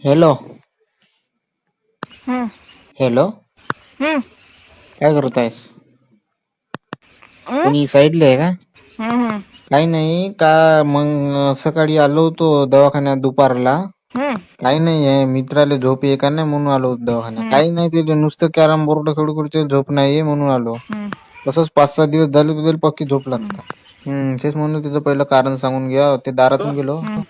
Hello. हम्म hello. हम्म काय करत आहेस? हम्म कोणी साईडले आहे का? हम्म काही नाही का मग सकाळी आलो होतो दवाखान्यात दुपारला. हम्म काही नाही आहे मित्राला झोप ये का नाही म्हणून आलो होतो दवाखान्यात. हम्म काही नाही ते नुसतं कॅरम बोर्ड खेळू खेळू झोप नाही म्हणून आलो. हम्म तसंच 5-6 दिवस झाले तुझ्या पक्की झोप हम्म लागतात. तेच म्हणून तिचं पहिलं कारण सांगून घ्या. ते दारातून गेलो. हम्म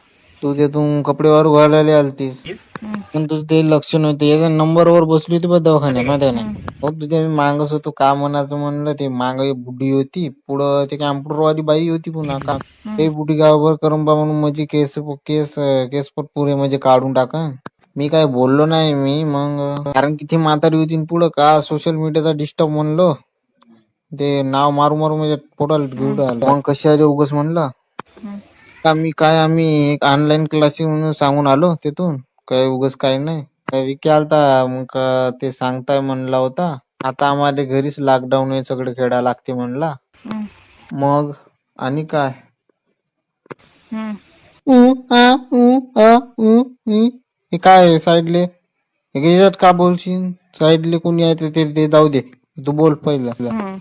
तू तिथून कपडे वाळू घालायला आलतीस. हम्म पण तुझं ते लक्ष नव्हतं. याचा नंबरवर बसली होती बा दवाखान्यात माहिती आहे ना. हम्म हो तुझ्या मी मागच होतो का म्हणायचं म्हणलं ते माग एक बुढी होती पुढं ते कॅम्प्युटरवाली बाई होती पुन्हा का ते बुढी गावभर करंबा म्हणून माझी केस केस केस पुरे म्हणजे काढून टाका. मी काय बोललो नाही मी मग कारण किती म्हातारी होती पुढं का सोशल मीडियाचा डिस्टर्ब म्हणलो ते नाव मारू मारू म्हणजे पोटाला घेऊन आलं. मग कशी आली उगस म्हणलं आम्ही एक ऑनलाईन क्लासेस म्हणून सांगून आलो तिथून काय उगस काही नाही. विकी आलता मग ते सांगताय म्हणला होता. आता आम्हाला घरीच लॉकडाऊन हे सगळं खेळायला लागते म्हणला. हम्म मग आणि काय हम्म हे काय आहे साईडले याच्यात का बोलशील साईडले कोणी आहे ते जाऊ दे तू बोल पहिलं. हम्म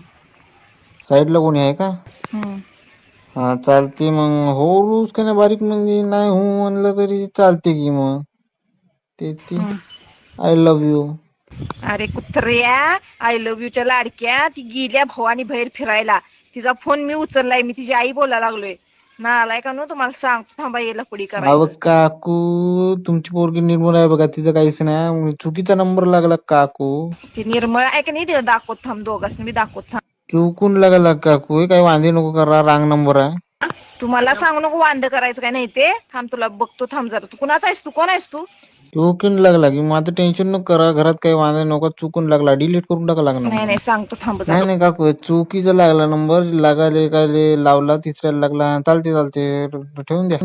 साईडला कोणी आहे का? हम्म हा चालते मग हो रूस का नाही बारीक म्हणजे नाही हो म्हणलं तरी चालते की मग ते हम्म. I love you. अरे कुत्र्या आय लव्ह यूच्या लाडक्या ती गेल्या भवानी बाहेर फिरायला. तिचा फोन मी उचललाय मी तिची आई बोलायला लागलोय. नालायकानो तुम्हाला सांगतो थांबा याला पुडी अहो करायचं. काकू तुमची पोरगी निर्मळ आहे बघा तिचं काहीच नाही चुकीचा नंबर लागला काकू. ती निर्मळ आहे का नाही तिला दाखवत थांब दोघांनी मी दाखवत थांब. चुकून लागला काकू काही वांधे नको करा रांग नंबर आहे. तुम्हाला सांगू नको वांद करायचं काय नाही ते थांब तुला बघतो थांब जरा तू कुणाचा आहेस तू कोण आहेस तू? चुकून लागला की माझं टेन्शन नको करा घरात काही वांधा नको चुकून लागला डिलीट करून टाका लागला नाही नंबर. नाही सांगतो थांब नाही जरा. नाही काकू चुकीचा लागला नंबर लागायला काय लावला तिसऱ्याला लागला चालते ठेवून द्या.